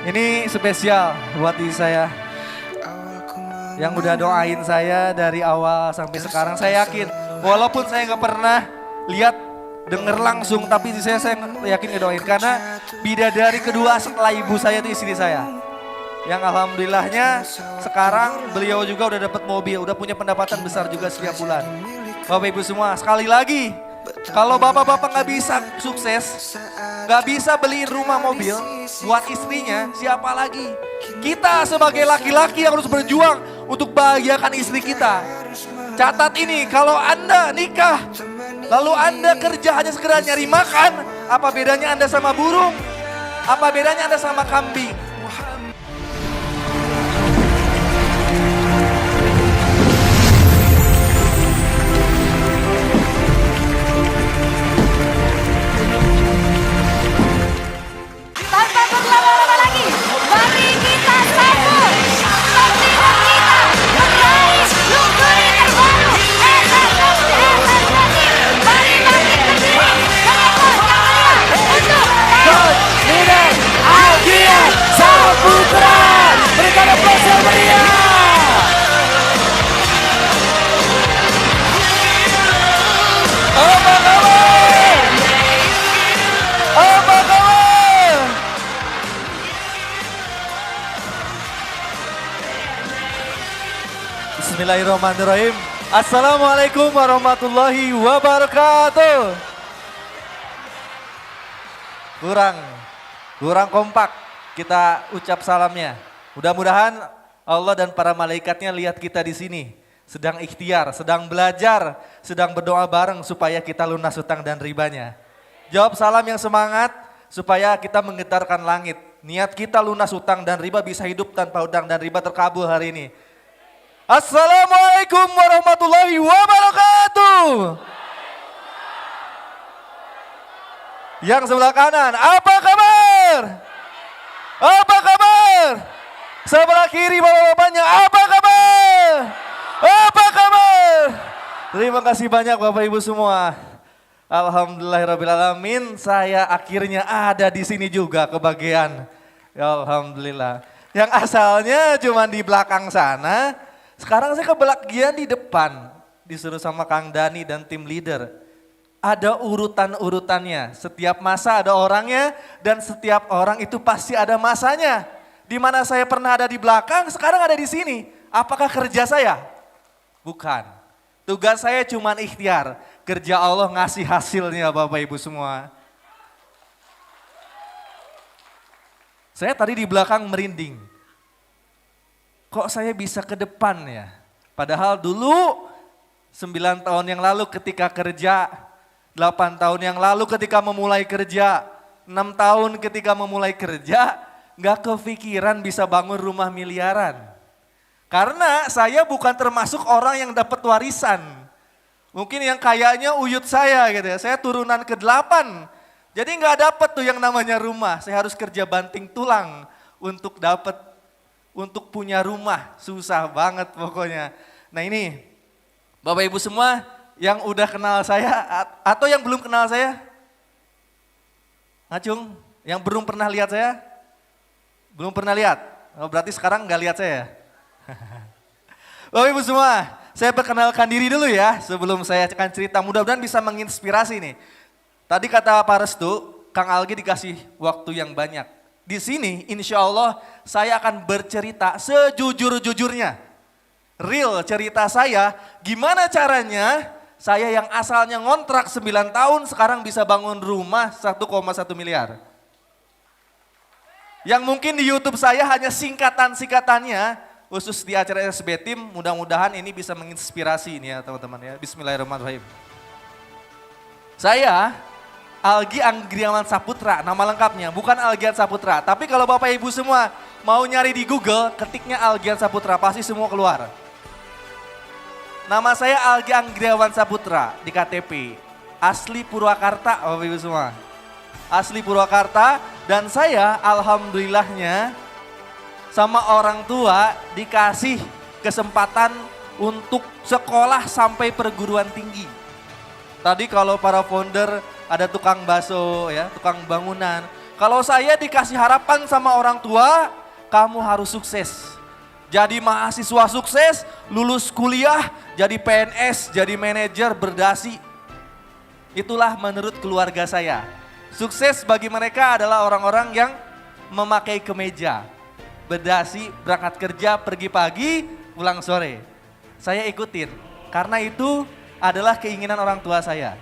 Ini spesial buat diri saya yang udah doain saya dari awal sampai sekarang. Saya yakin walaupun saya nggak pernah lihat denger langsung, tapi saya yakin ngedoain karena bidadari kedua setelah ibu saya itu istri saya. Yang alhamdulillahnya sekarang beliau juga udah dapat mobil, udah punya pendapatan besar juga setiap bulan. Bapak Ibu semua, sekali lagi, kalau bapak-bapak nggak bisa sukses, nggak bisa beliin rumah mobil buat istrinya, siapa lagi? Kita sebagai laki-laki yang harus berjuang untuk bahagiakan istri kita. Catat ini, kalau Anda nikah, lalu Anda kerja hanya sekedar nyari makan, apa bedanya Anda sama burung? Apa bedanya Anda sama kambing? Tanpa berlama-lama lagi, mari kita sambut pembina kita meraih luxury terbaru SSFC. Mari bangkit berdiri, menepuk tangannya untuk Coach Leader Algian Saputra. Berikan aplaus yang meriah. Apa kabar? Apa kabar? Bismillahirrahmanirrahim. Assalamualaikum warahmatullahi wabarakatuh. Kurang kompak kita ucap salamnya. Mudah-mudahan Allah dan para malaikatnya lihat kita di sini. Sedang ikhtiar, sedang belajar, sedang berdoa bareng supaya kita lunas hutang dan ribanya. Jawab salam yang semangat supaya kita menggetarkan langit. Niat kita lunas hutang dan riba bisa hidup tanpa hutang dan riba terkabul hari ini. Assalamualaikum warahmatullahi wabarakatuh. Yang sebelah kanan, apa kabar? Apa kabar? Sebelah kiri bapak-bapaknya, apa kabar? Apa kabar? Terima kasih banyak Bapak Ibu semua. Alhamdulillahirrabbilalamin, saya akhirnya ada di sini juga kebagian. Ya Alhamdulillah. Yang asalnya cuma di belakang sana, sekarang saya kebagian di depan. Disuruh sama Kang Dani dan tim leader. Ada urutan-urutannya, setiap masa ada orangnya dan setiap orang itu pasti ada masanya. Di mana saya pernah ada di belakang, sekarang ada di sini. Apakah kerja saya? Bukan. Tugas saya cuma ikhtiar. Kerja Allah ngasih hasilnya Bapak Ibu semua. Saya tadi di belakang merinding. Kok saya bisa ke depan ya? Padahal dulu 9 tahun yang lalu ketika kerja, 8 tahun yang lalu ketika memulai kerja, 6 tahun ketika memulai kerja, gak kepikiran bisa bangun rumah miliaran. Karena saya bukan termasuk orang yang dapat warisan. Mungkin yang kayaknya uyut saya gitu ya, saya turunan ke-8. Jadi gak dapat tuh yang namanya rumah, saya harus kerja banting tulang untuk dapat, untuk punya rumah, susah banget pokoknya. Nah ini, Bapak Ibu semua yang udah kenal saya atau yang belum kenal saya? Ngacung, yang belum pernah lihat saya? Belum pernah lihat? Oh, berarti sekarang gak lihat saya? Bapak Ibu semua, saya perkenalkan diri dulu ya sebelum saya akan cerita, mudah-mudahan bisa menginspirasi nih. Tadi kata Pak Restu, Kang Algi dikasih waktu yang banyak. Di sini insya Allah saya akan bercerita sejujur-jujurnya. Real cerita saya, gimana caranya saya yang asalnya ngontrak 9 tahun sekarang bisa bangun rumah 1,1 miliar. Yang mungkin di YouTube saya hanya singkatan-singkatannya, khusus di acara SB Team, mudah-mudahan ini bisa menginspirasi ini ya teman-teman ya. Bismillahirrahmanirrahim. Saya Algi Anggriawan Saputra, nama lengkapnya bukan Algian Saputra. Tapi kalau Bapak Ibu semua mau nyari di Google, ketiknya Algian Saputra, pasti semua keluar. Nama saya Algi Anggriawan Saputra di KTP. Asli Purwakarta Bapak Ibu semua. Asli Purwakarta dan saya alhamdulillahnya sama orang tua dikasih kesempatan untuk sekolah sampai perguruan tinggi. Tadi kalau para founder ada tukang bakso ya, tukang bangunan. Kalau saya dikasih harapan sama orang tua, kamu harus sukses. Jadi mahasiswa sukses, lulus kuliah, jadi PNS, jadi manajer, berdasi. Itulah menurut keluarga saya. Sukses bagi mereka adalah orang-orang yang memakai kemeja, berdasi, berangkat kerja, pergi pagi, pulang sore. Saya ikutin, karena itu adalah keinginan orang tua saya.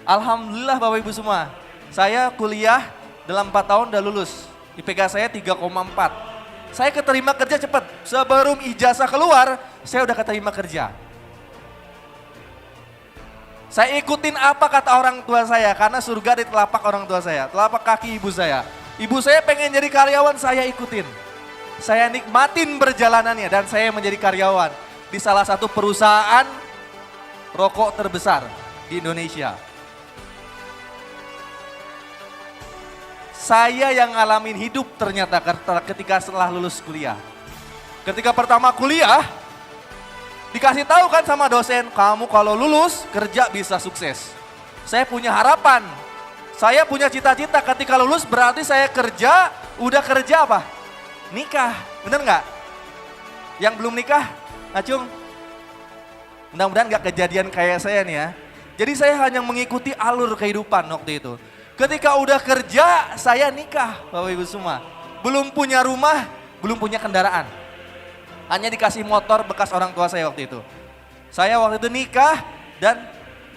Alhamdulillah Bapak Ibu semua, saya kuliah dalam 4 tahun udah lulus. IPK saya 3,4. Saya keterima kerja cepat. Sebelum ijazah keluar, saya udah keterima kerja. Saya ikutin apa kata orang tua saya, karena surga di telapak orang tua saya, telapak kaki ibu saya. Ibu saya pengen jadi karyawan, saya ikutin. Saya nikmatin perjalanannya dan saya menjadi karyawan di salah satu perusahaan rokok terbesar di Indonesia. Saya yang ngalamin hidup ternyata ketika setelah lulus kuliah. Ketika pertama kuliah, dikasih tahu kan sama dosen, kamu kalau lulus kerja bisa sukses. Saya punya harapan, saya punya cita-cita ketika lulus berarti saya kerja, udah kerja apa? Nikah, bener nggak? Yang belum nikah, Acung? Mudah-mudahan nggak kejadian kayak saya nih ya. Jadi saya hanya mengikuti alur kehidupan waktu itu. Ketika udah kerja, saya nikah Bapak Ibu semua. Belum punya rumah, belum punya kendaraan. Hanya dikasih motor bekas orang tua saya waktu itu. Saya waktu itu nikah dan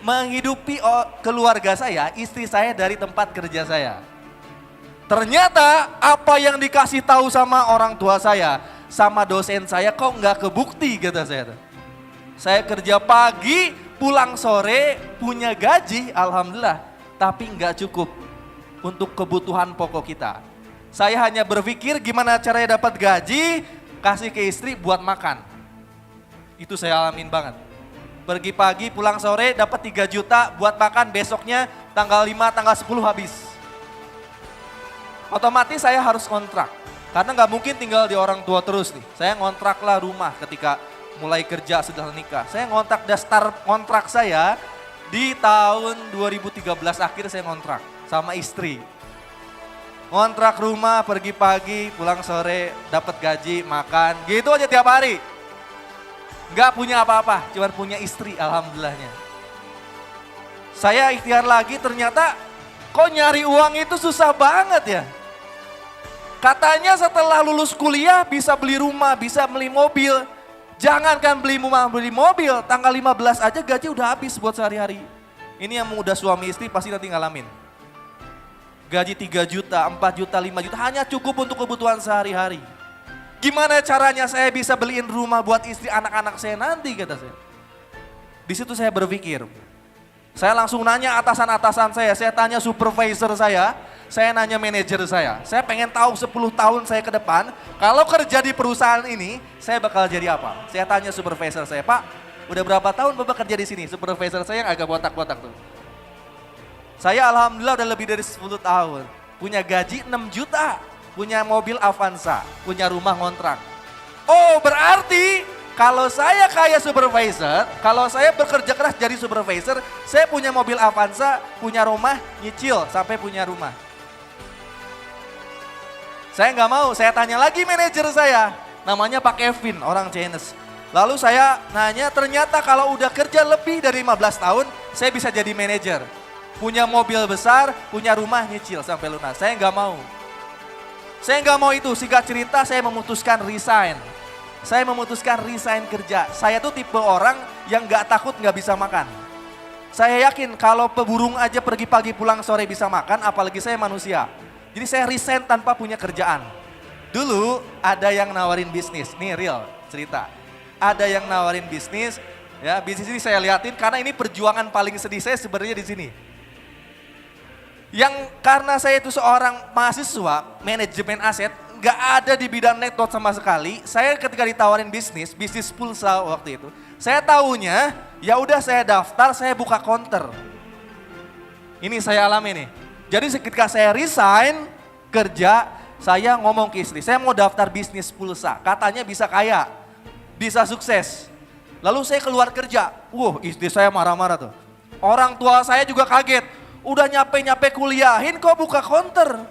menghidupi keluarga saya, istri saya dari tempat kerja saya. Ternyata apa yang dikasih tahu sama orang tua saya, sama dosen saya kok nggak kebukti kata saya. Saya kerja pagi, pulang sore, punya gaji, alhamdulillah. Tapi nggak cukup untuk kebutuhan pokok kita. Saya hanya berpikir gimana caranya dapat gaji, kasih ke istri buat makan. Itu saya alamin banget. Pergi pagi, pulang sore, dapat 3 juta buat makan, besoknya tanggal 5, tanggal 10 habis. Otomatis saya harus kontrak. Karena nggak mungkin tinggal di orang tua terus nih. Saya ngontraklah rumah ketika mulai kerja setelah nikah. Saya ngontrak, daftar kontrak saya di tahun 2013 akhir saya ngontrak sama istri. Ngontrak rumah, pergi pagi, pulang sore, dapat gaji, makan, gitu aja tiap hari. Nggak punya apa-apa, cuma punya istri alhamdulillahnya. Saya ikhtiar lagi ternyata kok nyari uang itu susah banget ya. Katanya setelah lulus kuliah bisa beli rumah, bisa beli mobil. Jangankan beli rumah, beli mobil, tanggal 15 aja gaji udah habis buat sehari-hari. Ini yang udah suami istri pasti nanti ngalamin. Gaji 3 juta, 4 juta, 5 juta hanya cukup untuk kebutuhan sehari-hari. Gimana caranya saya bisa beliin rumah buat istri anak-anak saya nanti kata saya. Di situ saya berpikir. Saya langsung nanya atasan-atasan saya tanya supervisor saya nanya manajer saya. Saya pengen tahu 10 tahun saya ke depan, kalau kerja di perusahaan ini, saya bakal jadi apa? Saya tanya supervisor saya, Pak, udah berapa tahun Bapak kerja di sini? Supervisor saya yang agak botak-botak tuh. Saya alhamdulillah udah lebih dari 10 tahun. Punya gaji 6 juta, punya mobil Avanza, punya rumah ngontrak. Oh berarti kalau saya kayak supervisor, kalau saya bekerja keras jadi supervisor, saya punya mobil Avanza, punya rumah, nyicil sampai punya rumah. Saya nggak mau, saya tanya lagi manajer saya, namanya Pak Kevin, orang Chinese. Lalu saya nanya, ternyata kalau udah kerja lebih dari 15 tahun, saya bisa jadi manajer. Punya mobil besar, punya rumah nyicil sampai lunas. Saya nggak mau. Saya nggak mau itu, singkat cerita saya memutuskan resign. Saya memutuskan resign kerja. Saya tuh tipe orang yang nggak takut nggak bisa makan. Saya yakin kalau peburung aja pergi pagi pulang sore bisa makan, apalagi saya manusia. Jadi saya resign tanpa punya kerjaan. Dulu ada yang nawarin bisnis, nih real cerita. Ada yang nawarin bisnis, ya bisnis ini saya liatin karena ini perjuangan paling sedih saya sebenarnya di sini. Yang karena saya itu seorang mahasiswa manajemen aset, nggak ada di bidang network sama sekali. Saya ketika ditawarin bisnis pulsa waktu itu, saya taunya ya udah saya daftar, saya buka counter. Ini saya alami nih. Jadi ketika saya resign kerja, saya ngomong ke istri, saya mau daftar bisnis pulsa, katanya bisa kaya, bisa sukses. Lalu saya keluar kerja, istri saya marah-marah tuh. Orang tua saya juga kaget, udah nyampe kuliahin kok buka counter.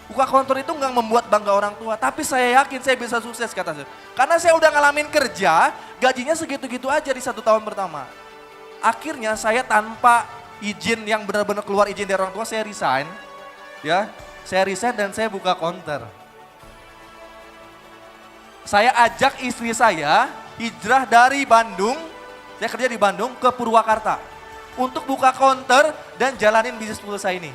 Buka kantor itu nggak membuat bangga orang tua, tapi saya yakin saya bisa sukses kata saya. Karena saya udah ngalamin kerja, gajinya segitu-gitu aja di 1 tahun pertama. Akhirnya saya tanpa izin yang benar-benar keluar izin dari orang tua, saya resign. Ya, saya resign dan saya buka counter. Saya ajak istri saya hijrah dari Bandung, saya kerja di Bandung ke Purwakarta. Untuk buka counter dan jalanin bisnis pulsa ini.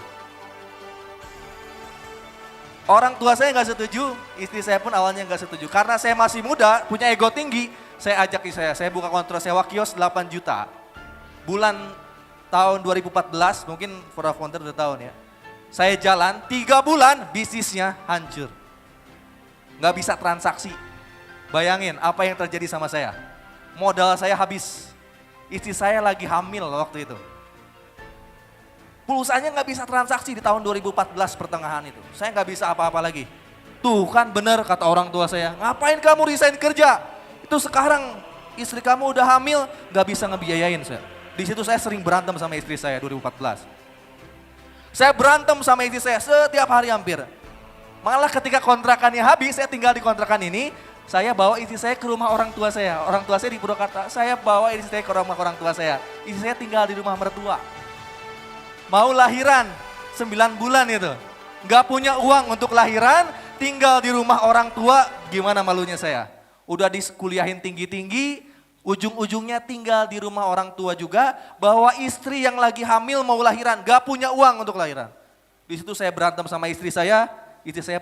Orang tua saya nggak setuju, istri saya pun awalnya nggak setuju. Karena saya masih muda, punya ego tinggi, saya ajak istri saya buka kontrak sewa kios 8 juta. Bulan tahun 2014, mungkin for a founder udah tahun ya. Saya jalan, 3 bulan bisnisnya hancur. Nggak bisa transaksi. Bayangin apa yang terjadi sama saya. Modal saya habis. Istri saya lagi hamil waktu itu. Pulsanya nggak bisa transaksi di tahun 2014 pertengahan itu. Saya nggak bisa apa-apa lagi. Tuh kan bener kata orang tua saya, ngapain kamu resign kerja? Itu sekarang istri kamu udah hamil, nggak bisa ngebiayain saya. Di situ saya sering berantem sama istri saya 2014. Saya berantem sama istri saya setiap hari hampir. Malah ketika kontrakannya habis, saya tinggal di kontrakan ini, saya bawa istri saya ke rumah orang tua saya. Orang tua saya di Purwakarta, saya bawa istri saya ke rumah orang tua saya. Istri saya tinggal di rumah mertua. Mau lahiran 9 bulan itu. Gak punya uang untuk lahiran, tinggal di rumah orang tua, gimana malunya saya. Udah dikuliahin tinggi-tinggi, ujung-ujungnya tinggal di rumah orang tua juga, bawa istri yang lagi hamil mau lahiran, gak punya uang untuk lahiran. Di situ saya berantem sama istri saya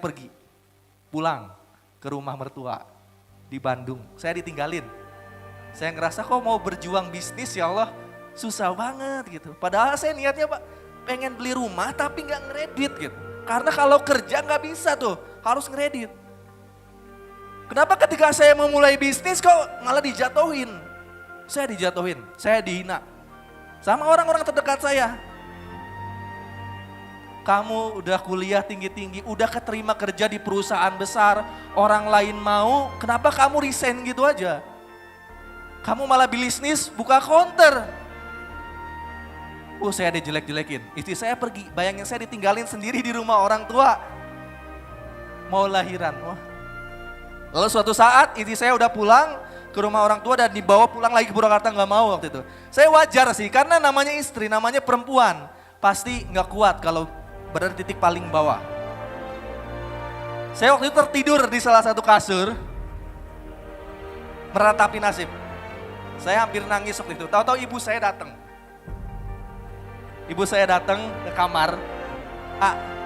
pergi, pulang ke rumah mertua di Bandung. Saya ditinggalin. Saya ngerasa kok mau berjuang bisnis ya Allah, susah banget gitu. Padahal saya niatnya Pak, pengen beli rumah tapi nggak ngeredit gitu. Karena kalau kerja nggak bisa tuh, harus ngeredit. Kenapa ketika saya memulai bisnis kok malah dijatuhin? Saya dijatuhin, saya dihina. Sama orang-orang terdekat saya. Kamu udah kuliah tinggi-tinggi, udah keterima kerja di perusahaan besar, orang lain mau, kenapa kamu resign gitu aja? Kamu malah bisnis, buka counter. Saya dijelek-jelekin, istri saya pergi, bayangin saya ditinggalin sendiri di rumah orang tua. Mau lahiran, wah. Lalu suatu saat istri saya udah pulang ke rumah orang tua dan dibawa pulang lagi ke Purwakarta, nggak mau waktu itu. Saya wajar sih, karena namanya istri, namanya perempuan. Pasti nggak kuat kalau berada di titik paling bawah. Saya waktu itu tertidur di salah satu kasur, meratapi nasib. Saya hampir nangis waktu itu, tahu-tahu ibu saya datang. Ibu saya datang ke kamar,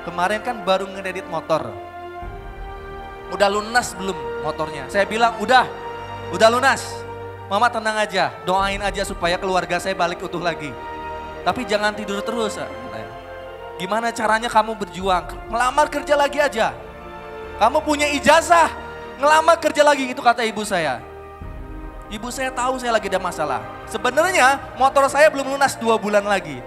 kemarin kan baru ngedit motor. Udah lunas belum motornya? Saya bilang udah lunas. Mama tenang aja, doain aja supaya keluarga saya balik utuh lagi. Tapi jangan tidur terus. Gimana caranya kamu berjuang? Ngelamar kerja lagi aja. Kamu punya ijazah, ngelamar kerja lagi, itu kata ibu saya. Ibu saya tahu saya lagi ada masalah. Sebenarnya motor saya belum lunas 2 bulan lagi.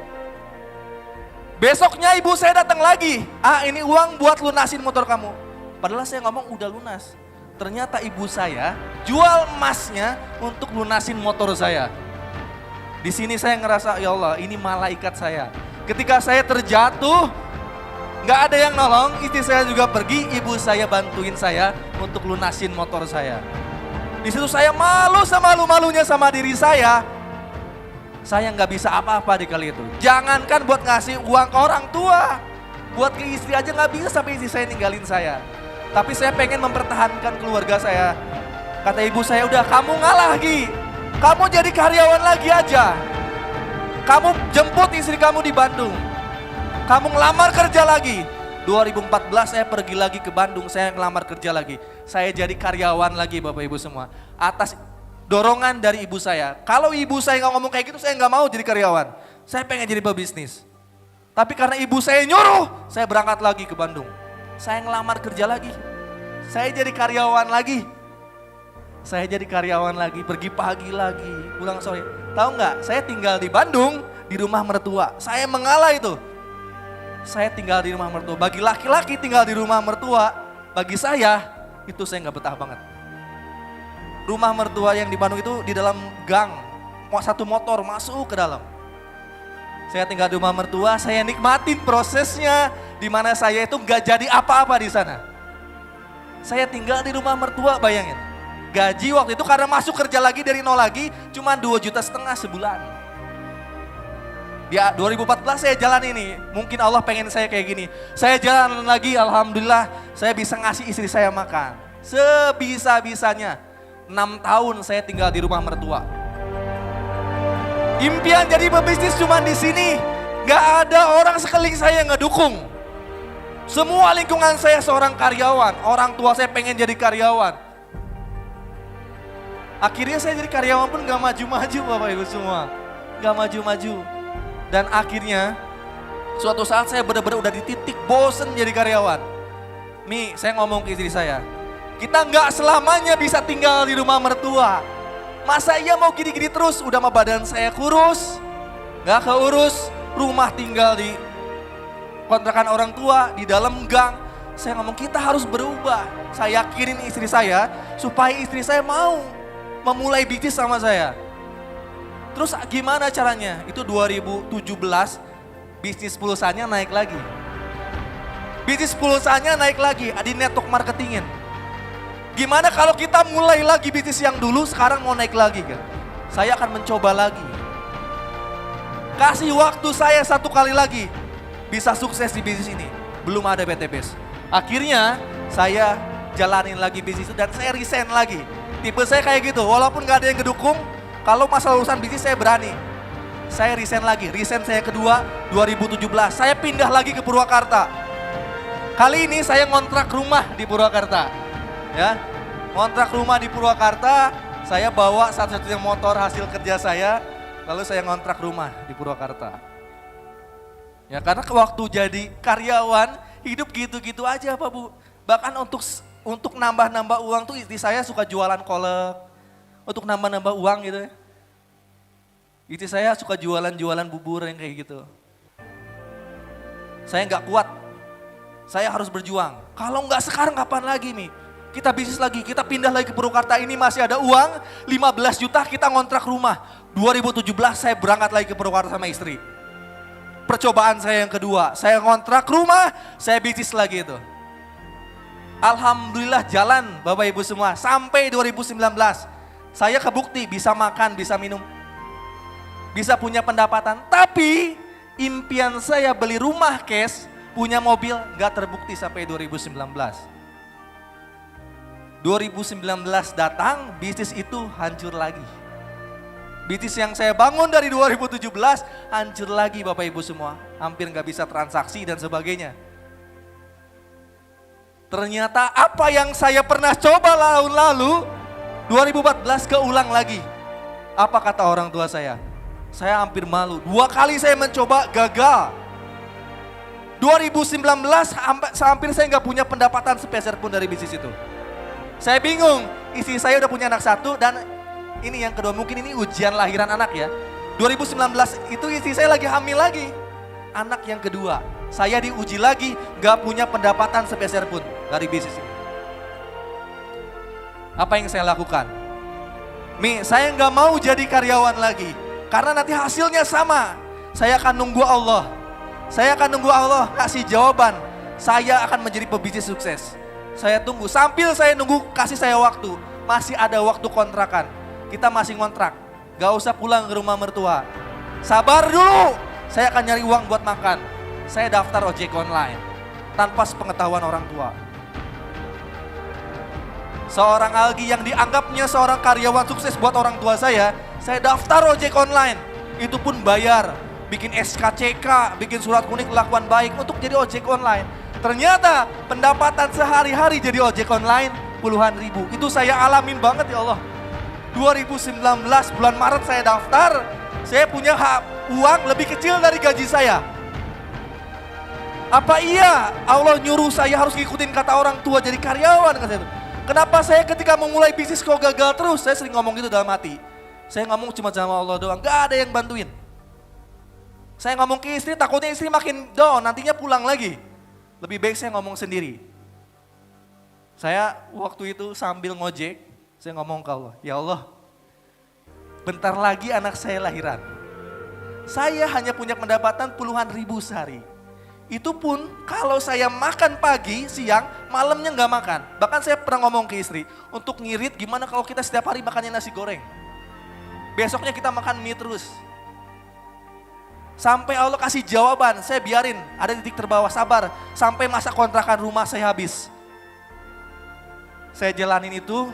Besoknya ibu saya datang lagi, ini uang buat lunasin motor kamu. Padahal saya ngomong udah lunas. Ternyata ibu saya jual emasnya untuk lunasin motor saya. Di sini saya ngerasa, ya Allah ini malaikat saya. Ketika saya terjatuh, gak ada yang nolong, istri saya juga pergi, ibu saya bantuin saya untuk lunasin motor saya. Di situ saya malu semalu-malunya sama diri saya. Saya nggak bisa apa-apa di kali itu. Jangankan buat ngasih uang ke orang tua, buat ke istri aja nggak bisa sampai istri saya ninggalin saya. Tapi saya pengen mempertahankan keluarga saya. Kata ibu saya, udah kamu ngalah lagi, kamu jadi karyawan lagi aja. Kamu jemput istri kamu di Bandung, kamu ngelamar kerja lagi. 2014 saya pergi lagi ke Bandung, saya ngelamar kerja lagi. Saya jadi karyawan lagi Bapak Ibu semua. Atas dorongan dari ibu saya. Kalau ibu saya nggak ngomong kayak gitu, saya nggak mau jadi karyawan. Saya pengen jadi pebisnis. Tapi karena ibu saya nyuruh, saya berangkat lagi ke Bandung. Saya ngelamar kerja lagi. Saya jadi karyawan lagi. Saya jadi karyawan lagi, pergi pagi lagi, pulang sore. Tahu nggak? Saya tinggal di Bandung, di rumah mertua. Saya mengalah itu. Saya tinggal di rumah mertua. Bagi laki-laki tinggal di rumah mertua, bagi saya itu saya nggak betah banget. Rumah mertua yang di Bandung itu di dalam gang, satu motor masuk ke dalam. Saya tinggal di rumah mertua, saya nikmatin prosesnya, di mana saya itu nggak jadi apa-apa di sana. Saya tinggal di rumah mertua, bayangin. Gaji waktu itu karena masuk kerja lagi dari nol lagi, cuma 2,5 juta sebulan. Di 2014 saya jalan ini, mungkin Allah pengen saya kayak gini. Saya jalan lagi, alhamdulillah saya bisa ngasih istri saya makan. Sebisa-bisanya, 6 tahun saya tinggal di rumah mertua. Impian jadi pebisnis cuma di sini, gak ada orang sekeliling saya yang ngedukung. Semua lingkungan saya seorang karyawan, orang tua saya pengen jadi karyawan. Akhirnya saya jadi karyawan pun gak maju-maju Bapak Ibu semua. Gak maju-maju. Dan akhirnya suatu saat saya benar-benar udah di titik bosen jadi karyawan. Mi, saya ngomong ke istri saya, kita gak selamanya bisa tinggal di rumah mertua. Masa iya mau gini-gini terus, udah mah badan saya kurus, gak keurus, rumah tinggal di kontrakan orang tua, di dalam gang. Saya ngomong kita harus berubah. Saya yakinin istri saya supaya istri saya mau memulai bisnis sama saya. Terus gimana caranya? Itu 2017 bisnis pulsanya naik lagi. Bisnis pulsanya naik lagi di network marketingin. Gimana kalau kita mulai lagi bisnis yang dulu sekarang mau naik lagi kan? Saya akan mencoba lagi. Kasih waktu saya 1 kali lagi. Bisa sukses di bisnis ini. Belum ada BTBS. Akhirnya saya jalanin lagi bisnis itu dan saya resign lagi. Tipe saya kayak gitu, walaupun gak ada yang ngedukung, kalau masalah urusan bisnis saya berani. Saya resign lagi, resign saya kedua 2017. Saya pindah lagi ke Purwakarta. Kali ini saya ngontrak rumah di Purwakarta. Ya, ngontrak rumah di Purwakarta, saya bawa satu-satunya motor hasil kerja saya, lalu saya ngontrak rumah di Purwakarta. Ya karena waktu jadi karyawan, hidup gitu-gitu aja Pak Bu. Bahkan untuk nambah-nambah uang tuh istri saya suka jualan kolak, untuk nambah-nambah uang gitu ya. Istri saya suka jualan-jualan bubur yang kayak gitu. Saya nggak kuat, saya harus berjuang. Kalau nggak sekarang kapan lagi nih? Kita bisnis lagi, kita pindah lagi ke Purwakarta, ini masih ada uang 15 juta kita ngontrak rumah. 2017 saya berangkat lagi ke Purwakarta sama istri. Percobaan saya yang kedua, saya ngontrak rumah, saya bisnis lagi itu. Alhamdulillah jalan Bapak Ibu semua, sampai 2019 saya kebukti bisa makan, bisa minum, bisa punya pendapatan. Tapi impian saya beli rumah cash, punya mobil gak terbukti sampai 2019. 2019 datang, bisnis itu hancur lagi. Bisnis yang saya bangun dari 2017 hancur lagi Bapak Ibu semua. Hampir gak bisa transaksi dan sebagainya. Ternyata apa yang saya pernah coba tahun lalu, 2014 keulang lagi. Apa kata orang tua saya? Saya hampir malu. 2 kali saya mencoba gagal. 2019 hampir saya gak punya pendapatan sepeser pun dari bisnis itu. Saya bingung, istri saya udah punya anak 1 dan ini yang kedua, mungkin ini ujian lahiran anak ya. 2019 itu istri saya lagi hamil lagi, anak yang kedua. Saya diuji lagi, gak punya pendapatan sepeser pun dari bisnis ini. Apa yang saya lakukan? Saya gak mau jadi karyawan lagi, karena nanti hasilnya sama. Saya akan nunggu Allah. Saya akan nunggu Allah kasih jawaban. Saya akan menjadi pebisnis sukses. Saya tunggu, sambil saya nunggu kasih saya waktu. Masih ada waktu kontrakan. Kita masih ngontrak. Gak usah pulang ke rumah mertua. Sabar dulu. Saya akan nyari uang buat makan. Saya daftar ojek online. Tanpa sepengetahuan orang tua. Seorang Algi yang dianggapnya seorang karyawan sukses buat orang tua saya daftar ojek online. Itu pun bayar. Bikin SKCK, bikin surat kuning kelakuan baik untuk jadi ojek online. Ternyata pendapatan sehari-hari jadi ojek online puluhan ribu. Itu saya alamin banget ya Allah. 2019 bulan Maret saya daftar, saya punya uang lebih kecil dari gaji saya. Apa iya Allah nyuruh saya harus ngikutin kata orang tua jadi karyawan? Kenapa saya ketika memulai bisnis kok gagal terus? Saya sering ngomong gitu dalam hati. Saya ngomong cuma sama Allah doang, gak ada yang bantuin. Saya ngomong ke istri, takutnya istri makin down, nantinya pulang lagi. Lebih baik saya ngomong sendiri. Saya waktu itu sambil ngojek, saya ngomong ke Allah, ya Allah, bentar lagi anak saya lahiran. Saya hanya punya pendapatan puluhan ribu sehari. Itu pun kalau saya makan pagi, siang, malamnya nggak makan. Bahkan saya pernah ngomong ke istri, untuk ngirit gimana kalau kita setiap hari makannya nasi goreng. Besoknya kita makan mie terus. Sampai Allah kasih jawaban, saya biarin, ada titik terbawah, sabar. Sampai masa kontrakan rumah saya habis. Saya jalanin itu,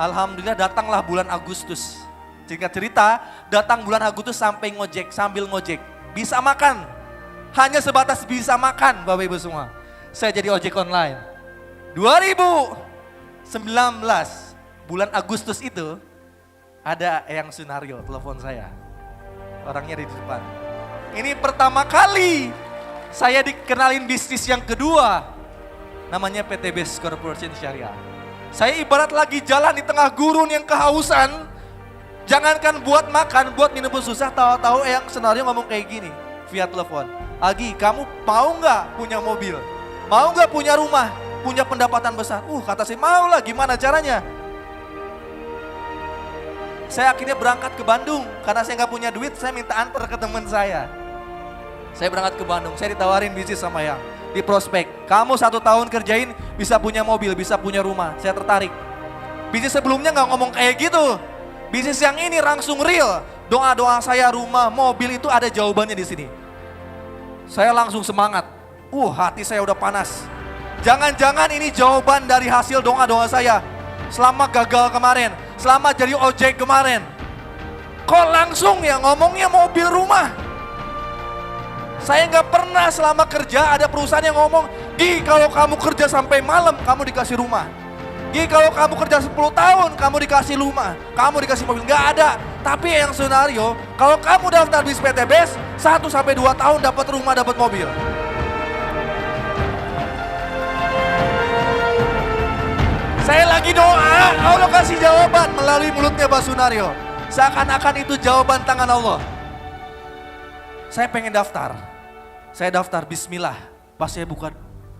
alhamdulillah datanglah bulan Agustus. Singkat cerita, datang bulan Agustus sampai ngojek, sambil ngojek. Bisa makan. Hanya sebatas bisa makan Bapak Ibu semua. Saya jadi ojek online. 2019 bulan Agustus itu ada Eyang Sunario telepon saya. Orangnya di depan. Ini pertama kali saya dikenalin bisnis yang kedua. Namanya PT Best Corporation Syariah. Saya ibarat lagi jalan di tengah gurun yang kehausan. Jangankan buat makan, buat minum pun susah. Tahu-tahu Eyang Sunario ngomong kayak gini via telepon. Agi, kamu mau nggak punya mobil? Mau nggak punya rumah? Punya pendapatan besar? Kata saya mau lah, gimana caranya? Saya akhirnya berangkat ke Bandung. Karena saya nggak punya duit, saya minta antar ke teman saya. Saya berangkat ke Bandung, saya ditawarin bisnis sama Yang. Di prospek, kamu 1 tahun kerjain bisa punya mobil, bisa punya rumah. Saya tertarik. Bisnis sebelumnya nggak ngomong kayak gitu. Bisnis yang ini langsung real. Doa-doa saya, rumah, mobil itu ada jawabannya di sini. Saya langsung semangat. Hati saya udah panas. Jangan-jangan ini jawaban dari hasil doa-doa saya. Selama gagal kemarin, selama jadi ojek kemarin. Kok langsung ya ngomongnya mobil rumah? Saya nggak pernah selama kerja ada perusahaan yang ngomong, Gi kalau kamu kerja sampai malam kamu dikasih rumah. Gi kalau kamu kerja 10 tahun kamu dikasih rumah, kamu dikasih mobil. Nggak ada. Tapi yang Sunario, kalau kamu daftar di PT Best, 1-2 tahun dapat rumah, dapat mobil. Saya lagi doa, Allah kasih jawaban melalui mulutnya Pak Sunario. Seakan-akan itu jawaban tangan Allah. Saya pengen daftar. Saya daftar, bismillah. Pas saya buka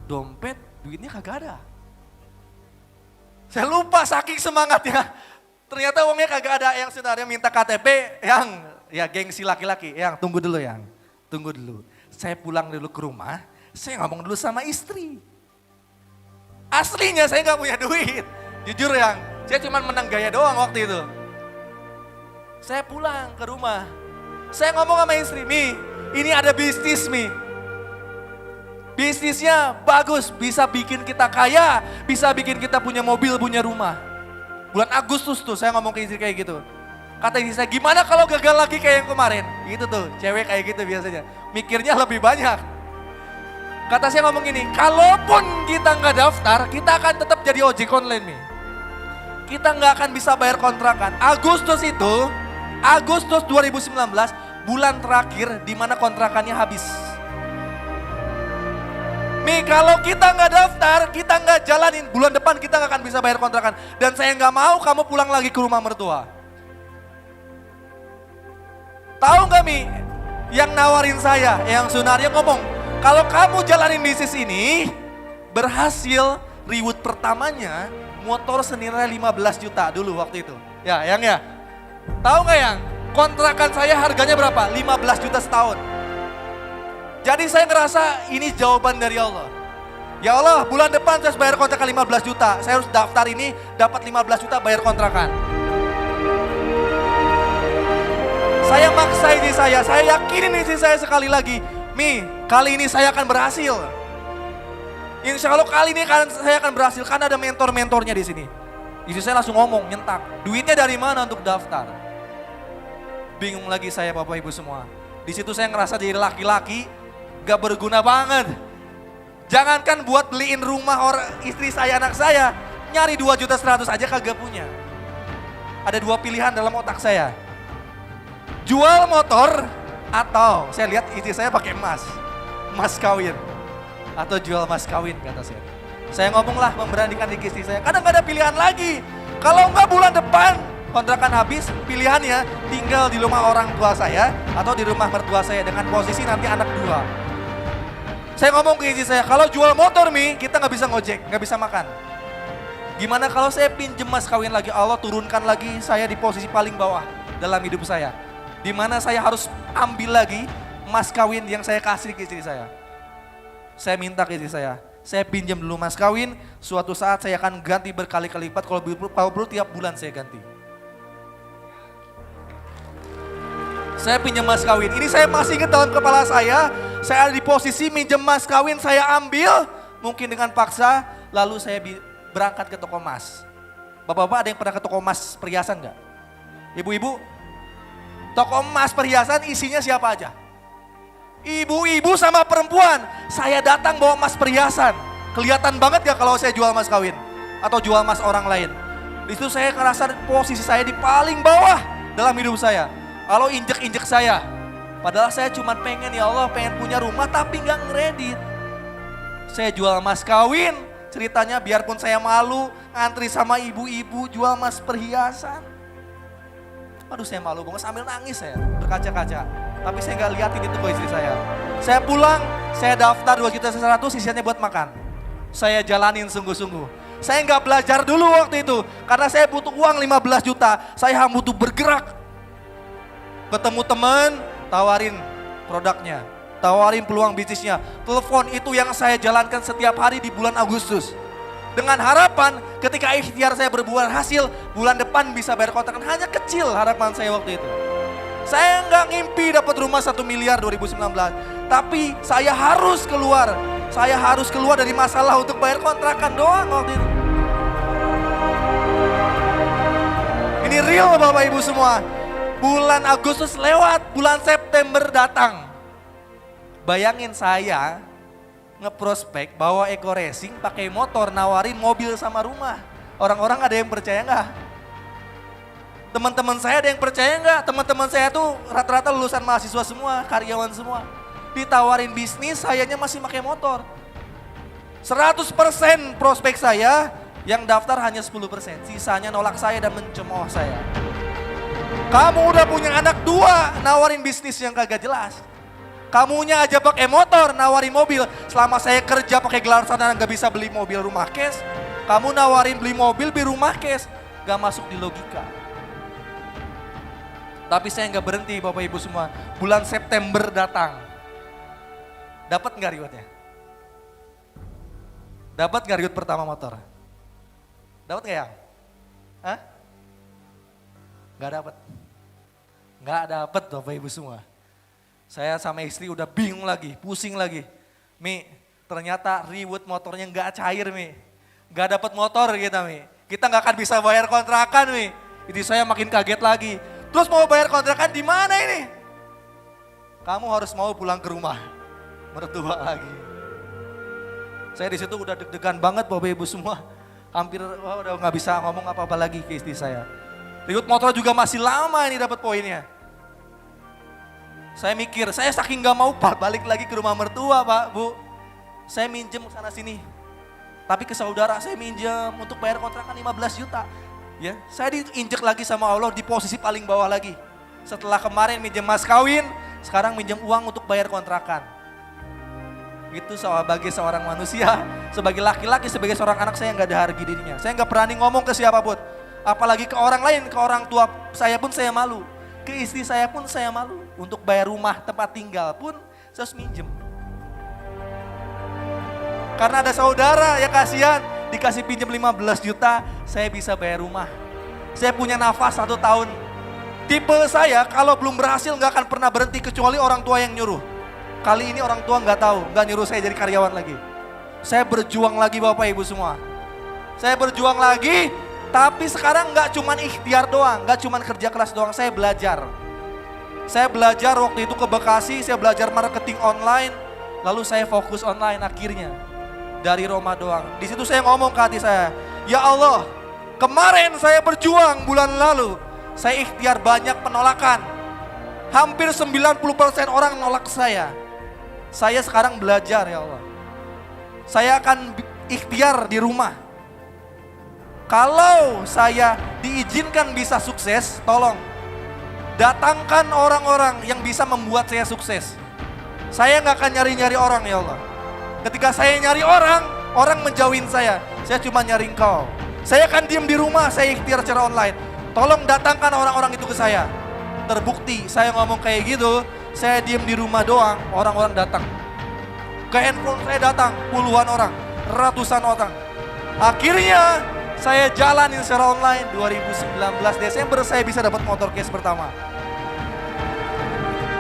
dompet, duitnya kagak ada. Saya lupa saking semangatnya. Ternyata uangnya kagak ada. Yang Sunario minta KTP, yang ya gengsi laki-laki. Yang tunggu dulu Yang, tunggu dulu. Saya pulang dulu ke rumah, saya ngomong dulu sama istri. Aslinya saya gak punya duit. Jujur Yang, saya cuma menang gaya doang waktu itu. Saya pulang ke rumah, saya ngomong sama istri, Mi, ini ada bisnis Mi. Bisnisnya bagus, bisa bikin kita kaya, bisa bikin kita punya mobil, punya rumah. Bulan Agustus tuh saya ngomong ke istri kayak gitu. Kata istri saya, gimana kalau gagal lagi kayak yang kemarin? Gitu tuh, cewek kayak gitu biasanya. Mikirnya lebih banyak. Kata saya ngomong gini, kalaupun kita nggak daftar, kita akan tetap jadi ojek online nih. Kita nggak akan bisa bayar kontrakan. Agustus 2019, bulan terakhir di mana kontrakannya habis. Mi, kalau kita nggak daftar, kita nggak jalanin, bulan depan kita nggak akan bisa bayar kontrakan. Dan saya nggak mau kamu pulang lagi ke rumah mertua. Tahu nggak Mi, yang nawarin saya, yang Sunario ngomong, kalau kamu jalanin bisnis ini, berhasil reward pertamanya, motor senilai 15 juta dulu waktu itu. Ya, Yang ya. Tahu nggak Yang, kontrakan saya harganya berapa? 15 juta setahun. Jadi saya ngerasa ini jawaban dari Allah. Ya Allah, bulan depan saya harus bayar kontrakan 15 juta. Saya harus daftar ini, dapat 15 juta bayar kontrakan. Saya maksa istri saya yakinin istri saya sekali lagi. Mi, kali ini saya akan berhasil. Insya Allah kali ini saya akan berhasil karena ada mentor-mentornya di sini. Istri saya langsung ngomong, nyentak. Duitnya dari mana untuk daftar? Bingung lagi saya Bapak Ibu semua. Di situ saya ngerasa jadi laki-laki gak berguna banget. Jangankan buat beliin rumah istri saya, anak saya, nyari 2.100.000 aja kagak punya. Ada 2 pilihan dalam otak saya. Jual motor atau saya lihat istri saya pakai emas kawin. Atau jual emas kawin kata saya. Saya ngomonglah memberanikan diri istri saya, karena gak ada pilihan lagi. Kalau enggak bulan depan kontrakan habis, pilihannya tinggal di rumah orang tua saya atau di rumah mertua saya dengan posisi nanti anak 2. Saya ngomong ke istri saya, kalau jual motor Mi, kita nggak bisa ngojek, nggak bisa makan. Gimana kalau saya pinjem mas kawin lagi, Allah turunkan lagi saya di posisi paling bawah dalam hidup saya. Dimana saya harus ambil lagi mas kawin yang saya kasih ke istri saya. Saya minta ke istri saya pinjam dulu mas kawin, suatu saat saya akan ganti berkali-kali lipat, kalau perlu tiap bulan saya ganti. Saya pinjam mas kawin, ini saya masih ingat dalam kepala saya ada di posisi minjem mas kawin, saya ambil, mungkin dengan paksa, lalu saya berangkat ke toko emas. Bapak-bapak ada yang pernah ke toko emas perhiasan enggak? Ibu-ibu, toko emas perhiasan isinya siapa aja? Ibu-ibu sama perempuan. Saya datang bawa emas perhiasan. Kelihatan banget gak kalau saya jual emas kawin? Atau jual emas orang lain? Di situ saya ngerasa posisi saya di paling bawah dalam hidup saya. Kalau injek-injek saya. Padahal saya cuma pengen, ya Allah, pengen punya rumah tapi gak ngeredit. Saya jual emas kawin. Ceritanya biarpun saya malu, ngantri sama ibu-ibu jual emas perhiasan. Aduh saya malu banget, sambil nangis saya berkaca-kaca. Tapi saya gak liatin itu ke istri saya. Saya pulang, saya daftar 2.100.000, sisanya buat makan. Saya jalanin sungguh-sungguh. Saya gak belajar dulu waktu itu. Karena saya butuh uang 15 juta. Saya butuh bergerak. Ketemu teman, tawarin produknya. Tawarin peluang bisnisnya. Telepon itu yang saya jalankan setiap hari di bulan Agustus. Dengan harapan ketika ikhtiar saya berbuah hasil, bulan depan bisa bayar kontrakan. Hanya kecil harapan saya waktu itu. Saya nggak ngimpi dapat rumah 1 miliar 2019. Tapi saya harus keluar. Saya harus keluar dari masalah untuk bayar kontrakan doang waktu itu. Ini real Bapak Ibu semua. Bulan Agustus lewat, bulan September datang. Bayangin saya ngeprospek bawa Eko Racing pakai motor nawarin mobil sama rumah. Orang-orang ada yang percaya nggak? Teman-teman saya ada yang percaya nggak? Teman-teman saya tuh rata-rata lulusan mahasiswa semua, karyawan semua. Ditawarin bisnis, sayanya masih pakai motor. 100% prospek saya, yang daftar hanya 10%. Sisanya nolak saya dan mencemooh saya. Kamu udah punya anak 2, nawarin bisnis yang kagak jelas. Kamunya aja pakai motor, nawarin mobil. Selama saya kerja pakai gelar sarjana nggak bisa beli mobil rumah cash. Kamu nawarin beli mobil, beli rumah cash. Gak masuk di logika. Tapi saya nggak berhenti Bapak Ibu semua. Bulan September datang. Dapat nggak rewardnya? Dapat nggak reward pertama motor? Dapat nggak ya? Hah? Nggak dapat. Nggak dapat Bapak Ibu semua. Saya sama istri udah bingung lagi, pusing lagi. Mi, ternyata reward motornya nggak cair Mi. Nggak dapat motor kita Mi. Kita nggak akan bisa bayar kontrakan Mi. Jadi saya makin kaget lagi. Terus mau bayar kontrakan di mana ini? Kamu harus mau pulang ke rumah. Mertua lagi. Saya di situ udah deg-degan banget Bapak Ibu semua. Hampir udah nggak bisa ngomong apa-apa lagi ke istri saya. Reward motor juga masih lama ini dapat poinnya. Saya mikir, saya saking gak mau balik lagi ke rumah mertua Pak, Bu. Saya minjem sana sini. Tapi ke saudara saya minjem untuk bayar kontrakan 15 juta. Ya, saya diinjek lagi sama Allah di posisi paling bawah lagi. Setelah kemarin minjem mas kawin, sekarang minjem uang untuk bayar kontrakan. Itu sebagai seorang manusia, sebagai laki-laki, sebagai seorang anak saya gak ada harga dirinya. Saya gak berani ngomong ke siapapun. Apalagi ke orang lain, ke orang tua saya pun saya malu. Ke istri saya pun saya malu. Untuk bayar rumah tempat tinggal pun saya harus minjem. Karena ada saudara yang kasihan dikasih pinjam 15 juta saya bisa bayar rumah. Saya punya nafas 1 tahun. Tipe saya kalau belum berhasil gak akan pernah berhenti kecuali orang tua yang nyuruh. Kali ini orang tua gak tahu, gak nyuruh saya jadi karyawan lagi. Saya berjuang lagi Bapak Ibu semua. Saya berjuang lagi. Tapi sekarang gak cuman ikhtiar doang, gak cuman kerja keras doang, saya belajar. Saya belajar waktu itu ke Bekasi, saya belajar marketing online, lalu saya fokus online akhirnya. Dari Roma doang. Di situ saya ngomong ke hati saya, ya Allah, kemarin saya berjuang bulan lalu, saya ikhtiar banyak penolakan. Hampir 90% orang nolak saya. Saya sekarang belajar ya Allah. Saya akan ikhtiar di rumah. Kalau saya diizinkan bisa sukses, tolong datangkan orang-orang yang bisa membuat saya sukses. Saya nggak akan nyari-nyari orang ya Allah. Ketika saya nyari orang, orang menjauhin saya. Saya cuma nyari Engkau. Saya akan diem di rumah, saya ikhtiar secara online. Tolong datangkan orang-orang itu ke saya. Terbukti saya ngomong kayak gitu, saya diem di rumah doang, orang-orang datang. Ke handphone saya datang puluhan orang, ratusan orang. Akhirnya saya jalanin secara online 2019 Desember saya bisa dapat motor case pertama.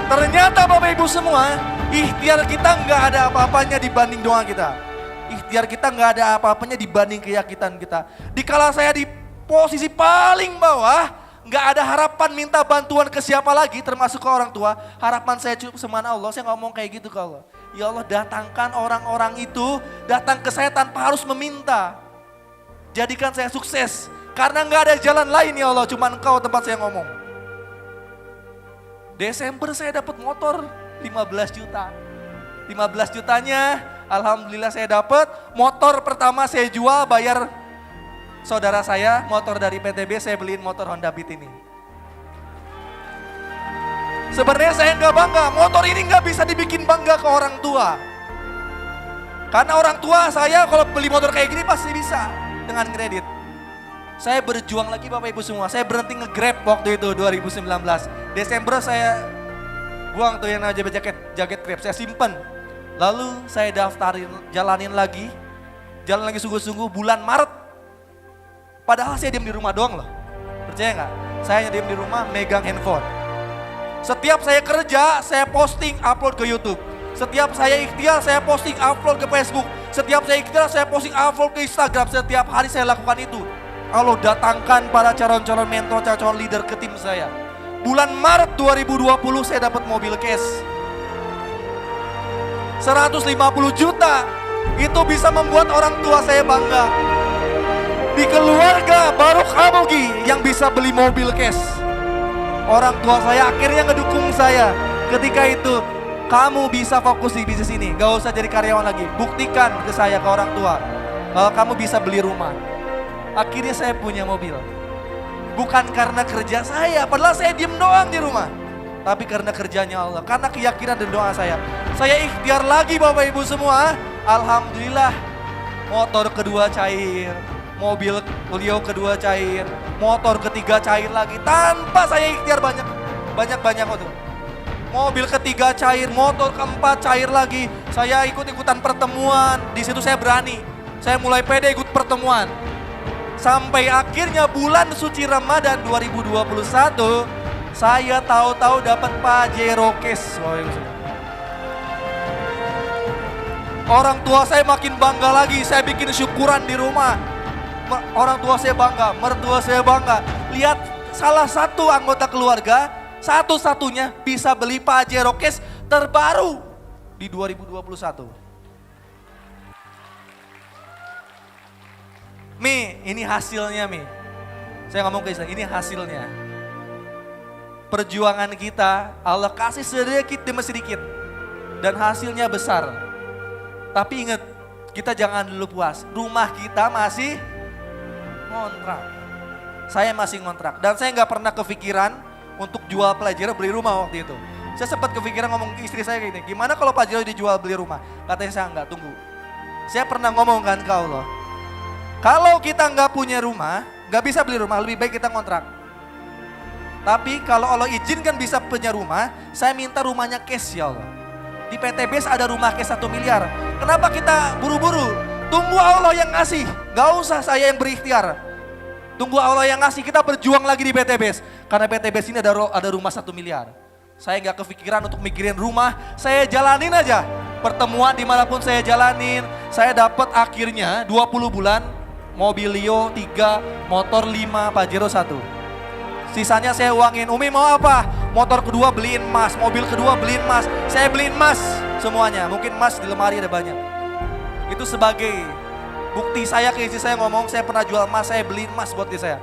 Ternyata Bapak Ibu semua, ikhtiar kita nggak ada apa-apanya dibanding doa kita. Ikhtiar kita nggak ada apa-apanya dibanding keyakinan kita. Dikala saya di posisi paling bawah, nggak ada harapan minta bantuan ke siapa lagi, termasuk ke orang tua. Harapan saya cuma semana Allah, saya ngomong kayak gitu ke Allah. Ya Allah, datangkan orang-orang itu datang ke saya tanpa harus meminta. Jadikan saya sukses, karena nggak ada jalan lain ya Allah, cuma Engkau tempat saya ngomong. Desember saya dapat motor 15 juta. 15 jutanya alhamdulillah saya dapat. Motor pertama saya jual bayar saudara saya, motor dari PTB saya beliin motor Honda Beat ini. Sebenarnya saya nggak bangga, motor ini nggak bisa dibikin bangga ke orang tua. Karena orang tua saya kalau beli motor kayak gini pasti bisa dengan kredit. Saya berjuang lagi Bapak Ibu semua, saya berhenti nge-grab waktu itu 2019. Desember saya buang tuh yang namanya jaket grab, saya simpen. Lalu saya daftarin, jalan lagi sungguh-sungguh bulan Maret. Padahal saya diam di rumah doang loh, percaya nggak? Saya diam di rumah megang handphone. Setiap saya kerja, saya posting, upload ke YouTube. Setiap saya ikhtiar, saya posting, upload ke Facebook. Setiap saya ikhtiar, saya posting, upload ke Instagram. Setiap hari saya lakukan itu. Allah datangkan para calon-calon mentor, calon leader ke tim saya. Bulan Maret 2020 saya dapat mobil cash. 150 juta, itu bisa membuat orang tua saya bangga. Di keluarga baru kamu Gi yang bisa beli mobil cash. Orang tua saya akhirnya ngedukung saya. Ketika itu, kamu bisa fokus di bisnis ini, gak usah jadi karyawan lagi. Buktikan ke saya, ke orang tua, kalau kamu bisa beli rumah. Akhirnya saya punya mobil. Bukan karena kerja saya, padahal saya diem doang di rumah. Tapi karena kerjanya Allah, karena keyakinan dan doa saya. Saya ikhtiar lagi Bapak Ibu semua. Alhamdulillah, motor kedua cair, mobil beliau kedua cair, motor ketiga cair lagi. Tanpa saya ikhtiar banyak waktu. Mobil ketiga cair, motor keempat cair lagi. Saya ikut-ikutan pertemuan, di situ saya berani. Saya mulai pede ikut pertemuan. Sampai akhirnya bulan suci Ramadan 2021, saya tahu-tahu dapat Pajero Case. Orang tua saya makin bangga lagi, saya bikin syukuran di rumah. Orang tua saya bangga, mertua saya bangga. Lihat salah satu anggota keluarga, satu-satunya bisa beli Pajero Case terbaru di 2021. Mi, ini hasilnya Mi. Saya ngomong ke istri, ini hasilnya. Perjuangan kita, Allah kasih sedikit demi sedikit. Dan hasilnya besar. Tapi ingat, kita jangan dulu puas. Rumah kita masih ngontrak. Saya masih ngontrak. Dan saya nggak pernah kepikiran untuk jual Pajero beli rumah waktu itu. Saya sempat kepikiran ngomong ke istri saya kayak gini, gimana kalau Pajero dijual beli rumah? Katanya saya enggak, tunggu. Saya pernah ngomong kan ke Allah, kalau kita nggak punya rumah, nggak bisa beli rumah, lebih baik kita ngontrak. Tapi kalau Allah izinkan bisa punya rumah, saya minta rumahnya cash ya Allah. Di PTBS ada rumah cash 1 miliar. Kenapa kita buru-buru? Tunggu Allah yang ngasih, nggak usah saya yang berikhtiar. Tunggu Allah yang ngasih, kita berjuang lagi di PTBS. Karena PTBS ini ada rumah 1 miliar. Saya nggak kepikiran untuk mikirin rumah, saya jalanin aja. Pertemuan dimanapun saya jalanin, saya dapat akhirnya 20 bulan, mobil Leo 3, motor 5, Pajero 1. Sisanya saya uangin, Umi mau apa? Motor kedua beliin emas, mobil kedua beliin emas. Saya beliin emas semuanya, mungkin emas di lemari ada banyak. Itu sebagai bukti saya ke istri saya ngomong, saya pernah jual emas, saya beliin emas buat istri saya.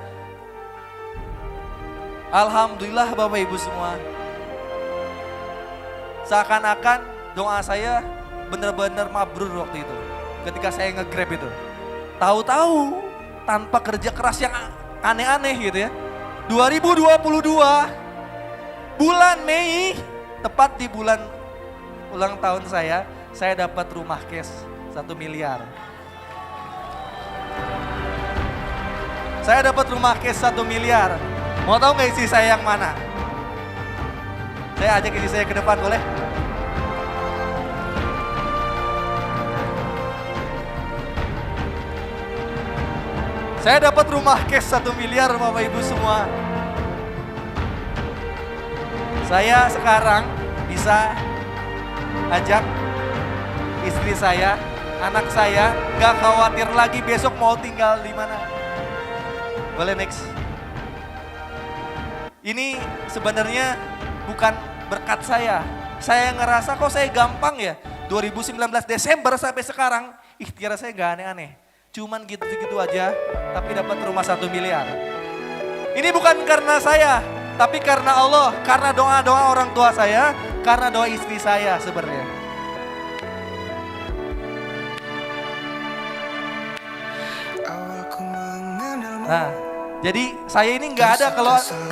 Alhamdulillah Bapak Ibu semua. Seakan-akan doa saya benar-benar mabrur waktu itu. Ketika saya nge-grab itu. Tahu-tahu tanpa kerja keras yang aneh-aneh gitu ya. 2022 bulan Mei, tepat di bulan ulang tahun saya dapat rumah cash 1 miliar. Saya dapat rumah cash 1 miliar. Mau tahu nggak isi saya yang mana? Saya ajak isi saya ke depan boleh? Saya dapat rumah cash 1 miliar Bapak Ibu semua. Saya sekarang bisa ajak istri saya, anak saya, gak khawatir lagi besok mau tinggal di mana. Boleh next. Ini sebenarnya bukan berkat saya. Saya ngerasa kok saya gampang ya. 2019 Desember sampai sekarang ikhtiar saya gak aneh-aneh. Cuman gitu-gitu aja tapi dapat rumah 1 miliar. Ini bukan karena saya, tapi karena Allah, karena doa-doa orang tua saya, karena doa istri saya sebenarnya. Nah, jadi saya ini nggak ada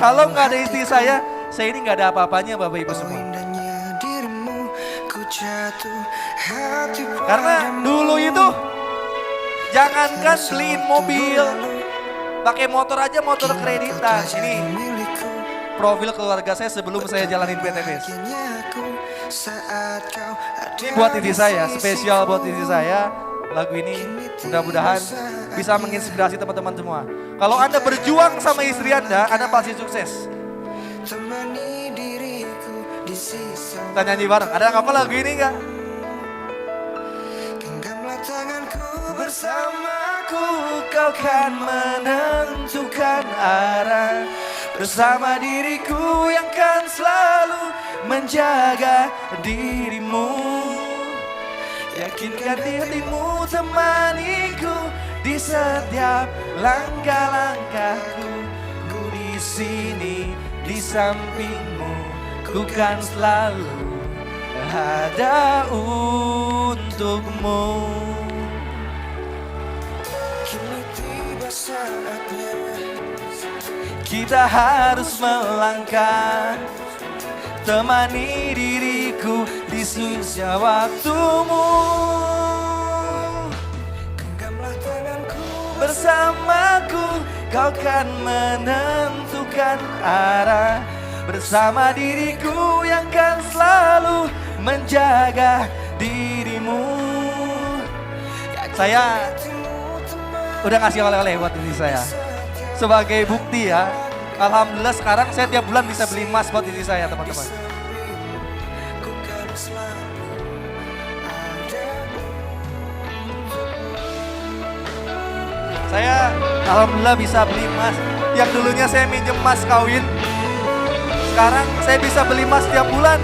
kalau nggak ada istri saya ini nggak ada apa-apanya Bapak Ibu semua. Karena dulu itu jangankan beliin mobil, pakai motor aja, motor kreditan. Ini profil keluarga saya sebelum saya jalanin PTBS. Ini buat istri saya, spesial buat istri saya. Lagu ini mudah-mudahan bisa menginspirasi teman-teman semua. Kalau Anda berjuang sama istri Anda pasti sukses. Kita nyanyi bareng, ada apa lagu ini enggak? Genggamlah tanganku bersamaku, kau kan menentukan arah. Bersama diriku yang kan selalu menjaga dirimu. Yakinkan dirimu temaniku di setiap langkah-langkahku. Ku di sini di sampingmu, ku kan selalu ada untukmu. Kini tiba saatnya kita harus melangkah. Temani diriku di susah waktumu. Genggamlah tanganku bersamaku, kau kan menentukan arah. Bersama diriku yang kan selalu menjaga dirimu. Saya udah ngasih oleh-oleh buat diri saya. Sebagai bukti ya, alhamdulillah sekarang saya tiap bulan bisa beli emas buat diri saya teman-teman. Saya alhamdulillah bisa beli emas. Yang dulunya saya minjem emas kawin, sekarang saya bisa beli emas tiap bulan.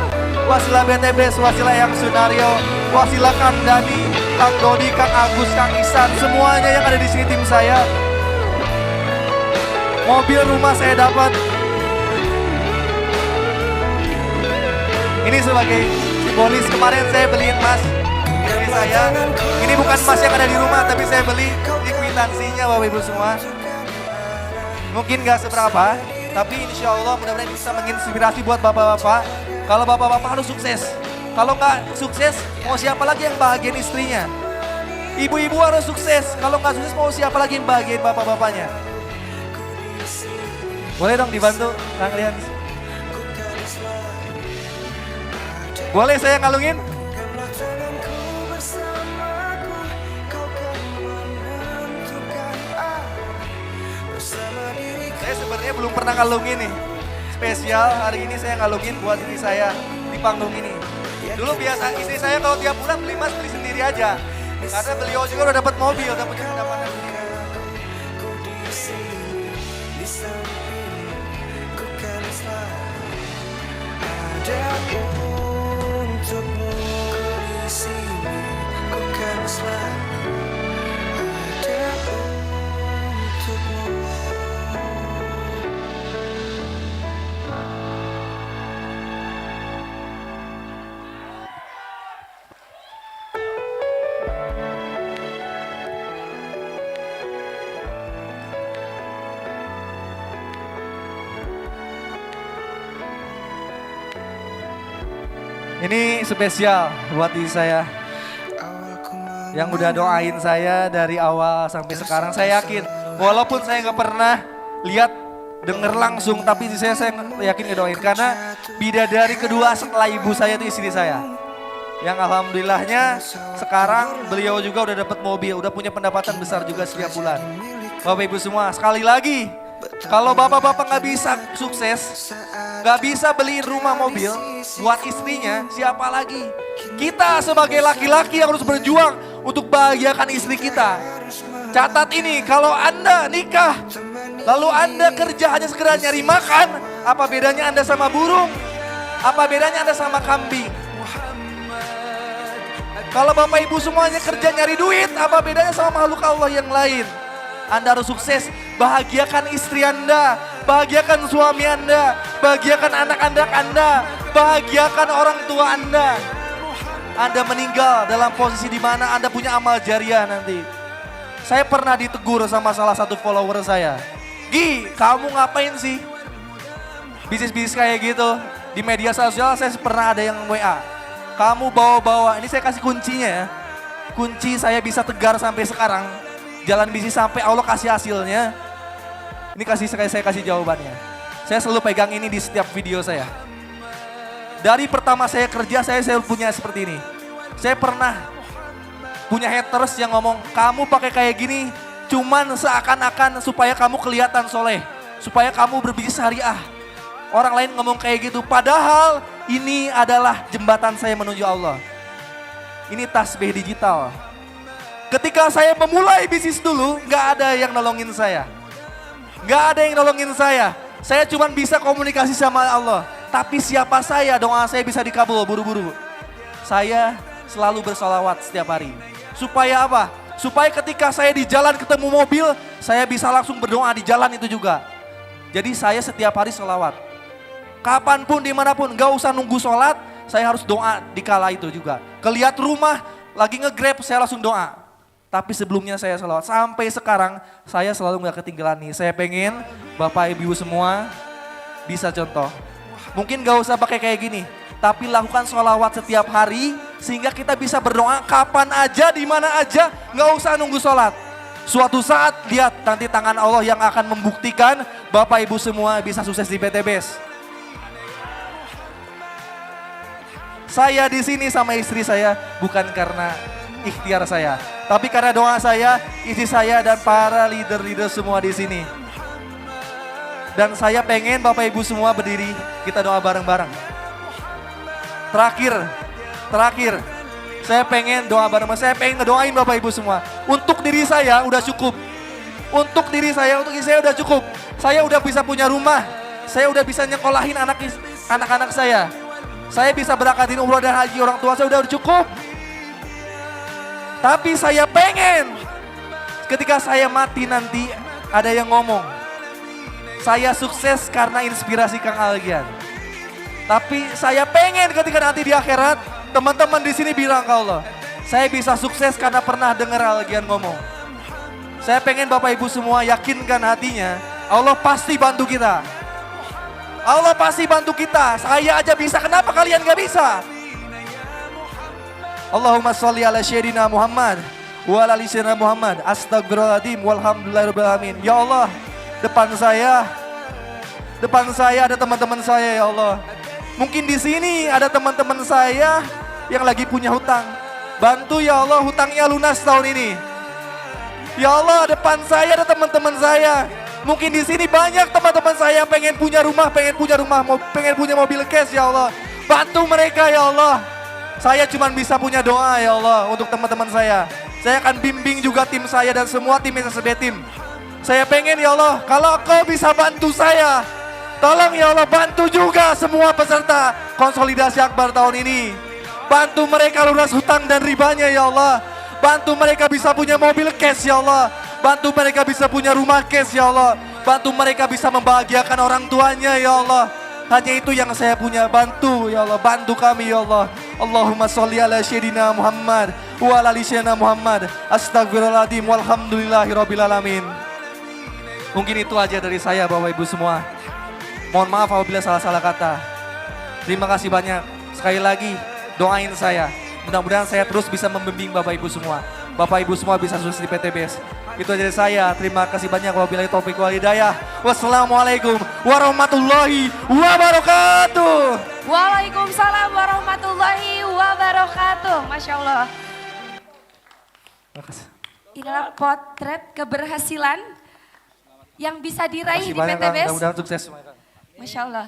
Wasilah BTBS, wasilah Yang Sunario, wasilah Kang Dani, Kang Dodi, Kang Agus, Kang Isan, semuanya yang ada di sini tim saya. Mobil, rumah saya dapat. Ini sebagai simbolis, kemarin saya beli emas dari saya. Ini bukan emas yang ada di rumah, tapi saya beli di kwitansinya Bapak Ibu semua. Mungkin gak seberapa, tapi insya Allah mudah-mudahan bisa menginspirasi buat bapak-bapak. Kalau bapak-bapak harus sukses. Kalau nggak sukses, mau siapa lagi yang bahagian istrinya? Ibu-ibu harus sukses. Kalau nggak sukses, mau siapa lagi yang bahagian bapak-bapaknya? Boleh dong dibantu, Kang Rian. Boleh saya ngalungin? Saya sebenarnya belum pernah ngalungin nih. Spesial hari ini saya ngalungin buat istri saya di panggung ini. Dulu biasa istri saya kalau tiap bulan beli emas beli sendiri aja. Karena beliau juga udah dapat mobil, udah punya pendapatan sendiri. Ada untukmu di sini, ku kan selalu ada untukmu. Ini spesial buat diri saya yang udah doain saya dari awal sampai sekarang. Saya yakin walaupun saya nggak pernah lihat denger langsung, tapi saya yakin ngedoain karena bidadari kedua setelah ibu saya itu istri saya. Yang alhamdulillahnya sekarang beliau juga udah dapat mobil, udah punya pendapatan besar juga setiap bulan. Bapak Ibu semua, sekali lagi, kalau bapak-bapak nggak bisa sukses, nggak bisa beliin rumah mobil buat istrinya, siapa lagi? Kita sebagai laki-laki yang harus berjuang untuk bahagiakan istri kita. Catat ini, kalau Anda nikah, lalu Anda kerja hanya sekedar nyari makan, apa bedanya Anda sama burung? Apa bedanya Anda sama kambing? Kalau Bapak Ibu semuanya kerja nyari duit, apa bedanya sama makhluk Allah yang lain? Anda harus sukses, bahagiakan istri Anda, bahagiakan suami Anda, bahagiakan anak-anak Anda, bahagiakan orang tua Anda. Anda meninggal dalam posisi di mana Anda punya amal jariah nanti. Saya pernah ditegur sama salah satu follower saya. Gi, kamu ngapain sih? Bisnis-bisnis kayak gitu. Di media sosial saya pernah ada yang WA. Kamu bawa-bawa, ini saya kasih kuncinya ya. Kunci saya bisa tegar sampai sekarang. Jalan bisnis sampai Allah kasih hasilnya. Ini saya kasih jawabannya. Saya selalu pegang ini di setiap video saya. Dari pertama saya kerja, saya selalu punya seperti ini. Saya pernah punya haters yang ngomong, kamu pakai kayak gini cuman seakan-akan supaya kamu kelihatan soleh. Supaya kamu berbisnis syariah. Orang lain ngomong kayak gitu. Padahal ini adalah jembatan saya menuju Allah. Ini tasbih digital. Ketika saya memulai bisnis dulu, gak ada yang nolongin saya. Gak ada yang nolongin saya. Saya cuma bisa komunikasi sama Allah. Tapi siapa saya, doa saya bisa dikabul buru-buru. Saya selalu bersolawat setiap hari. Supaya apa? Supaya ketika saya di jalan ketemu mobil, saya bisa langsung berdoa di jalan itu juga. Jadi saya setiap hari solawat. Kapanpun, dimanapun, gak usah nunggu sholat, saya harus doa di kala itu juga. Kelihat rumah, lagi nge-grab, saya langsung doa. Tapi sebelumnya saya sholawat. Sampai sekarang, saya selalu gak ketinggalan nih. Saya pengen Bapak Ibu semua bisa contoh. Mungkin gak usah pakai kayak gini, tapi lakukan sholawat setiap hari, sehingga kita bisa berdoa kapan aja, di mana aja, gak usah nunggu sholat. Suatu saat, lihat nanti tangan Allah yang akan membuktikan Bapak Ibu semua bisa sukses di PT Best. Saya di sini sama istri saya bukan karena ikhtiar saya, tapi karena doa saya, istri saya dan para leader-leader semua di sini. Dan saya pengen Bapak Ibu semua berdiri, kita doa bareng-bareng. Terakhir, saya pengen doa bareng-bareng, saya pengen ngedoain Bapak Ibu semua. Untuk diri saya udah cukup. Untuk diri saya, untuk istri saya udah cukup. Saya udah bisa punya rumah, saya udah bisa nyekolahin anak-anak saya. Saya bisa berangkatin umroh dan haji orang tua saya udah cukup. Tapi saya pengen ketika saya mati nanti ada yang ngomong, saya sukses karena inspirasi Kang Algian. Tapi saya pengen ketika nanti di akhirat teman-teman di sini bilang ke Allah, saya bisa sukses karena pernah dengar Algian ngomong. Saya pengen Bapak Ibu semua yakinkan hatinya, Allah pasti bantu kita. Allah pasti bantu kita. Saya aja bisa, kenapa kalian gak bisa? Allahumma sholli ala sayyidina Muhammad wa ala ali sayyidina Muhammad. Astagfirullahaladzim walhamdulillahirrahmanirrahim. Ya Allah, depan saya ada teman-teman saya ya Allah. Mungkin di sini ada teman-teman saya yang lagi punya hutang. Bantu ya Allah hutangnya lunas tahun ini. Ya Allah, depan saya ada teman-teman saya. Mungkin di sini banyak teman-teman saya yang pengen punya rumah, pengen punya mobil cash ya Allah. Bantu mereka ya Allah. Saya cuma bisa punya doa ya Allah untuk teman-teman saya. Saya akan bimbing juga tim saya dan semua tim SSB tim. Saya pengen ya Allah, kalau Kau bisa bantu saya, tolong ya Allah bantu juga semua peserta konsolidasi akbar tahun ini. Bantu mereka lunas hutang dan ribanya ya Allah. Bantu mereka bisa punya mobil cash ya Allah. Bantu mereka bisa punya rumah cash ya Allah. Bantu mereka bisa membahagiakan orang tuanya ya Allah. Hanya itu yang saya punya, bantu ya Allah. Bantu kami ya Allah. Allahumma sholli ala sayyidina Muhammad wa ala ali sayyidina Muhammad. Astagfirullahaladzim walhamdulillahirabbil alamin. Mungkin itu aja dari saya Bapak Ibu semua. Mohon maaf apabila salah-salah kata. Terima kasih banyak. Sekali lagi doain saya. Mudah-mudahan saya terus bisa membimbing Bapak Ibu semua. Bapak Ibu semua bisa sukses di PT Best. Itu aja dari saya. Terima kasih banyak. Wabillahi taufiq wal hidayah. Wassalamualaikum warahmatullahi wabarakatuh. Waalaikumsalam warahmatullahi wabarakatuh. Masya Allah. Terima kasih. Inilah potret keberhasilan yang bisa diraih Masih di banyak PT Kang, Best. mudah-mudahan sukses semuanya Kang. Masya Allah.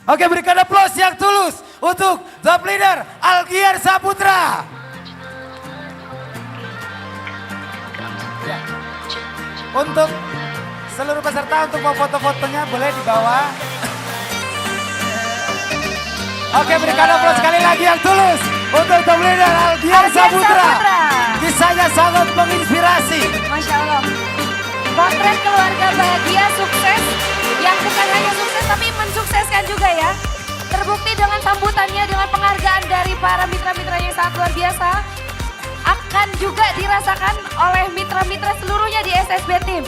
Oke, berikan aplaus yang tulus untuk top leader Algier Saputra. Ya. Untuk seluruh peserta untuk mau foto-fotonya boleh di bawah. Oke, berikan aplaus sekali lagi yang tulus untuk top leader Algier Saputra. Kisahnya sangat menginspirasi. Masya Allah. Potret keluarga bahagia sukses. Yang bukan hanya sukses tapi mensukseskan juga ya. Terbukti dengan sambutannya, dengan penghargaan dari para mitra-mitranya yang sangat luar biasa. Akan juga dirasakan oleh mitra-mitra seluruhnya di SSB Team.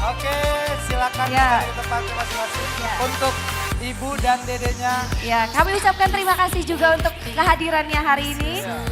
Oke, silakan Ya. kembali ke tempatnya masing-masing. Ya. Untuk ibu dan dedenya. Ya, kami ucapkan terima kasih juga untuk kehadirannya hari ini.